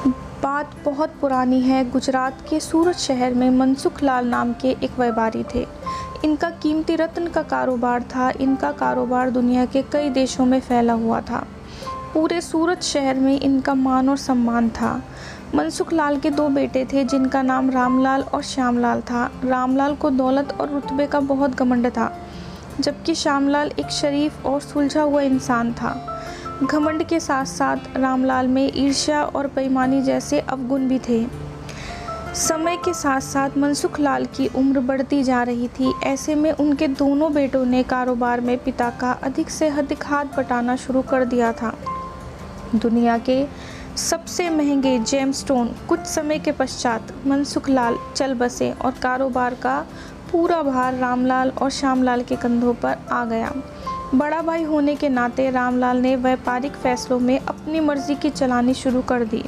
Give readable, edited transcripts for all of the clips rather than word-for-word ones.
बात बहुत पुरानी है। गुजरात के सूरत शहर में मनसुख लाल नाम के एक व्यापारी थे। इनका कीमती रत्न का कारोबार था। इनका कारोबार दुनिया के कई देशों में फैला हुआ था। पूरे सूरत शहर में इनका मान और सम्मान था। मनसुख लाल के दो बेटे थे जिनका नाम रामलाल और श्यामलाल था। रामलाल को दौलत और रुतबे का बहुत घमंड था, जबकि श्यामलाल एक शरीफ और सुलझा हुआ इंसान था। घमंड के साथ साथ रामलाल में ईर्ष्या और बेईमानी जैसे अवगुण भी थे। समय के साथ साथ मनसुख लाल की उम्र बढ़ती जा रही थी। ऐसे में उनके दोनों बेटों ने कारोबार में पिता का अधिक से अधिक हाथ बटाना शुरू कर दिया था। दुनिया के सबसे महंगे जेमस्टोन कुछ समय के पश्चात मनसुख लाल चल बसे और कारोबार का पूरा भार रामलाल और श्यामलाल के कंधों पर आ गया। बड़ा भाई होने के नाते रामलाल ने व्यापारिक फैसलों में अपनी मर्जी की चलानी शुरू कर दी।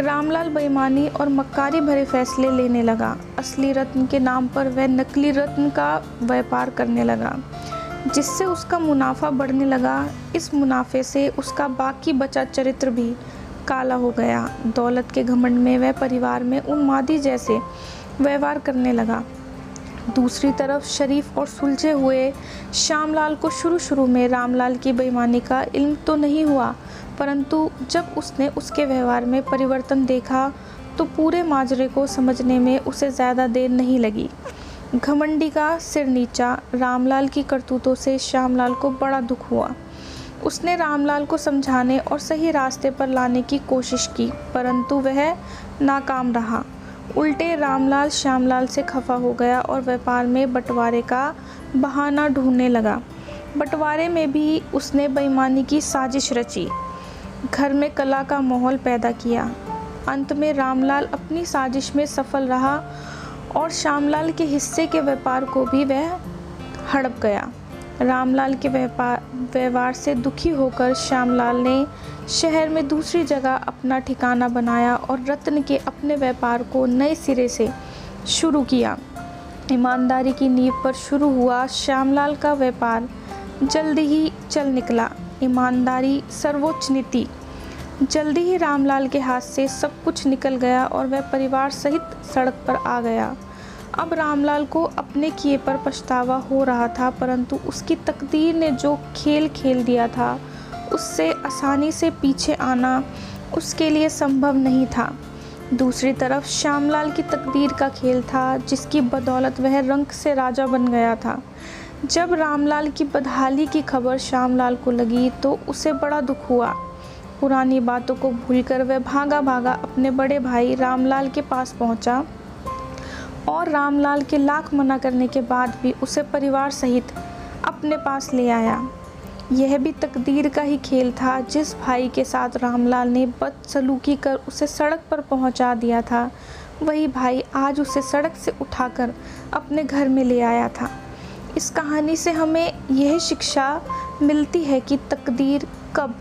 रामलाल बेईमानी और मक्कारी भरे फैसले लेने लगा। असली रत्न के नाम पर वह नकली रत्न का व्यापार करने लगा, जिससे उसका मुनाफा बढ़ने लगा। इस मुनाफे से उसका बाकी बचा चरित्र भी काला हो गया। दौलत के घमंड में वह परिवार में उन्मादी जैसे व्यवहार करने लगा। दूसरी तरफ शरीफ और सुलझे हुए श्यामलाल को शुरू में रामलाल की बेईमानी का इल्म तो नहीं हुआ, परंतु जब उसने उसके व्यवहार में परिवर्तन देखा तो पूरे माजरे को समझने में उसे ज़्यादा देर नहीं लगी। घमंडी का सिर नीचा। रामलाल की करतूतों से श्यामलाल को बड़ा दुख हुआ। उसने रामलाल को समझाने और सही रास्ते पर लाने की कोशिश की, परंतु वह नाकाम रहा। उल्टे रामलाल श्यामलाल से खफा हो गया और व्यापार में बंटवारे का बहाना ढूंढने लगा। बंटवारे में भी उसने बेईमानी की साजिश रची, घर में कला का माहौल पैदा किया। अंत में रामलाल अपनी साजिश में सफल रहा और श्यामलाल के हिस्से के व्यापार को भी वह हड़प गया। रामलाल के व्यवहार से दुखी होकर श्यामलाल ने शहर में दूसरी जगह अपना ठिकाना बनाया और रत्न के अपने व्यापार को नए सिरे से शुरू किया। ईमानदारी की नींव पर शुरू हुआ श्यामलाल का व्यापार जल्दी ही चल निकला। ईमानदारी सर्वोच्च नीति। जल्दी ही रामलाल के हाथ से सब कुछ निकल गया और वह परिवार सहित सड़क पर आ गया। अब रामलाल को अपने किए पर पछतावा हो रहा था, परंतु उसकी तकदीर ने जो खेल खेल दिया था उससे आसानी से पीछे आना उसके लिए संभव नहीं था। दूसरी तरफ श्यामलाल की तकदीर का खेल था, जिसकी बदौलत वह रंक से राजा बन गया था। जब रामलाल की बदहाली की खबर श्यामलाल को लगी तो उसे बड़ा दुख हुआ। पुरानी बातों को भूलकर वह भागा भागा अपने बड़े भाई रामलाल के पास पहुंचा और रामलाल के लाख मना करने के बाद भी उसे परिवार सहित अपने पास ले आया। यह भी तकदीर का ही खेल था। जिस भाई के साथ रामलाल ने बदसलूकी कर उसे सड़क पर पहुंचा दिया था, वही भाई आज उसे सड़क से उठाकर अपने घर में ले आया था। इस कहानी से हमें यह शिक्षा मिलती है कि तकदीर कब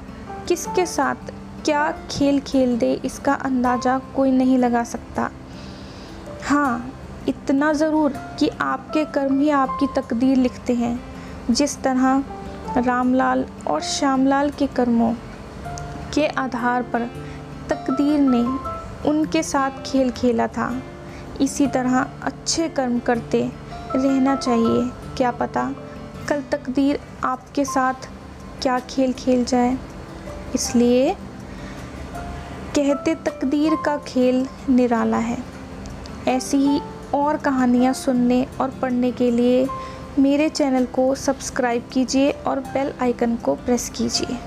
किसके साथ क्या खेल खेल दे, इसका अंदाज़ा कोई नहीं लगा सकता। हाँ, इतना ज़रूर कि आपके कर्म ही आपकी तकदीर लिखते हैं। जिस तरह रामलाल और श्यामलाल के कर्मों के आधार पर तकदीर ने उनके साथ खेल खेला था, इसी तरह अच्छे कर्म करते रहना चाहिए। क्या पता कल तकदीर आपके साथ क्या खेल खेल जाए। इसलिए कहते तकदीर का खेल निराला है। ऐसी ही और कहानियाँ सुनने और पढ़ने के लिए मेरे चैनल को सब्सक्राइब कीजिए और बेल आइकन को प्रेस कीजिए।